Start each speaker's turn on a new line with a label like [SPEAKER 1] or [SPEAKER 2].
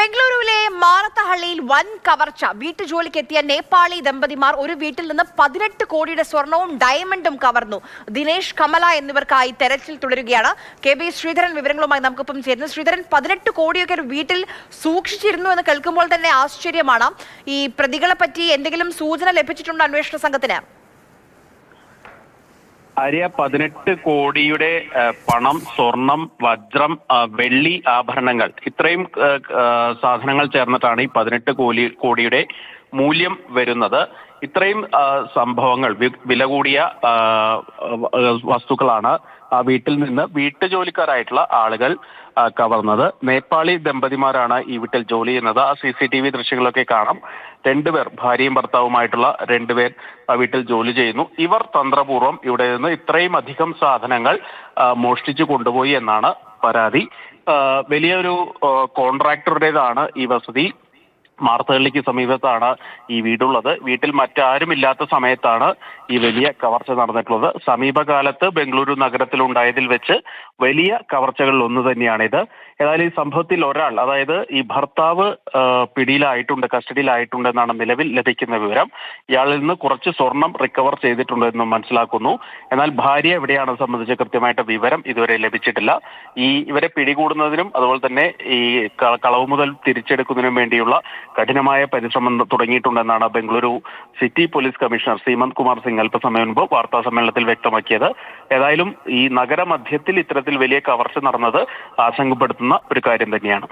[SPEAKER 1] ബംഗളൂരുവിലെ മാറത്തഹള്ളിയിൽ വൻ കവർച്ച. വീട്ടുജോലിക്കെത്തിയ നേപ്പാളി ദമ്പതിമാർ ഒരു വീട്ടിൽ നിന്ന് 18 കോടിയുടെ സ്വർണവും ഡയമണ്ടും കവർന്നു. ദിനേശ്, കമല എന്നിവർക്കായി തെരച്ചിൽ തുടരുകയാണ്. KB ശ്രീധരൻ വിവരങ്ങളുമായി നമുക്കൊപ്പം ചേരുന്നു. ശ്രീധരൻ, 18 കോടിയൊക്കെ ഒരു വീട്ടിൽ സൂക്ഷിച്ചിരുന്നു എന്ന് കേൾക്കുമ്പോൾ തന്നെ ആശ്ചര്യമാണ്. ഈ പ്രതികളെ പറ്റി എന്തെങ്കിലും സൂചന ലഭിച്ചിട്ടുണ്ടോ അന്വേഷണ സംഘത്തിന്?
[SPEAKER 2] ആര്യ, 18 കോടിയുടെ പണം, സ്വർണം, വജ്രം, വെള്ളി ആഭരണങ്ങൾ, ഇത്രയും സാധനങ്ങൾ ചേർന്നിട്ടാണ് ഈ 18 കോടിയുടെ മൂല്യം വരുന്നത്. ഇത്രയും സംഭവങ്ങൾ, വില കൂടിയ വസ്തുക്കളാണ് ആ വീട്ടിൽ നിന്ന് വീട്ടുജോലിക്കാരായിട്ടുള്ള ആളുകൾ കവർന്നത്. നേപ്പാളി ദമ്പതിമാരാണ് ഈ വീട്ടിൽ ജോലി ചെയ്യുന്നത്. ആ CCTV ദൃശ്യങ്ങളൊക്കെ കാണാം. രണ്ടുപേർ, ഭാര്യയും ഭർത്താവുമായിട്ടുള്ള രണ്ടുപേർ വീട്ടിൽ ജോലി ചെയ്യുന്നു. ഇവർ തന്ത്രപൂർവ്വം ഇവിടെ നിന്ന് ഇത്രയും അധികം സാധനങ്ങൾ മോഷ്ടിച്ചു കൊണ്ടുപോയി എന്നാണ് പരാതി. വലിയൊരു കോൺട്രാക്ടറുടേതാണ് ഈ വസതി. മാർത്തഹള്ളിക്ക് സമീപത്താണ് ഈ വീടുള്ളത്. വീട്ടിൽ മറ്റാരുമില്ലാത്ത സമയത്താണ് ഈ വലിയ കവർച്ച നടന്നിട്ടുള്ളത്. സമീപകാലത്ത് ബംഗളൂരു നഗരത്തിലുണ്ടായതിൽ വെച്ച് വലിയ കവർച്ചകളിൽ ഒന്ന് തന്നെയാണിത്. ഏതായാലും ഈ സംഭവത്തിൽ ഒരാൾ, അതായത് ഈ ഭർത്താവ് പിടിയിലായിട്ടുണ്ട്, കസ്റ്റഡിയിലായിട്ടുണ്ട് എന്നാണ് നിലവിൽ ലഭിക്കുന്ന വിവരം. ഇയാളിൽ നിന്ന് കുറച്ച് സ്വർണം റിക്കവർ ചെയ്തിട്ടുണ്ടെന്നും മനസ്സിലാക്കുന്നു. എന്നാൽ ഭാര്യ എവിടെയാണെന്ന് സംബന്ധിച്ച് കൃത്യമായിട്ട് വിവരം ഇതുവരെ ലഭിച്ചിട്ടില്ല. ഇവരെ പിടികൂടുന്നതിനും അതുപോലെ തന്നെ ഈ കളവ് മുതൽ തിരിച്ചെടുക്കുന്നതിനും വേണ്ടിയുള്ള കഠിനമായ പരിശ്രമം തുടങ്ങിയിട്ടുണ്ടെന്നാണ് Bengaluru city police commissioner Seemant Kumar Singh അല്പസമയം മുമ്പ് വാർത്താ സമ്മേളനത്തിൽ വ്യക്തമാക്കിയത്. ഏതായാലും ഈ നഗരമധ്യത്തിൽ ഇത്തരത്തിൽ വലിയ കവർച്ച നടന്നത് ആശങ്കപ്പെടുത്തുന്ന ഒരു കാര്യം തന്നെയാണ്.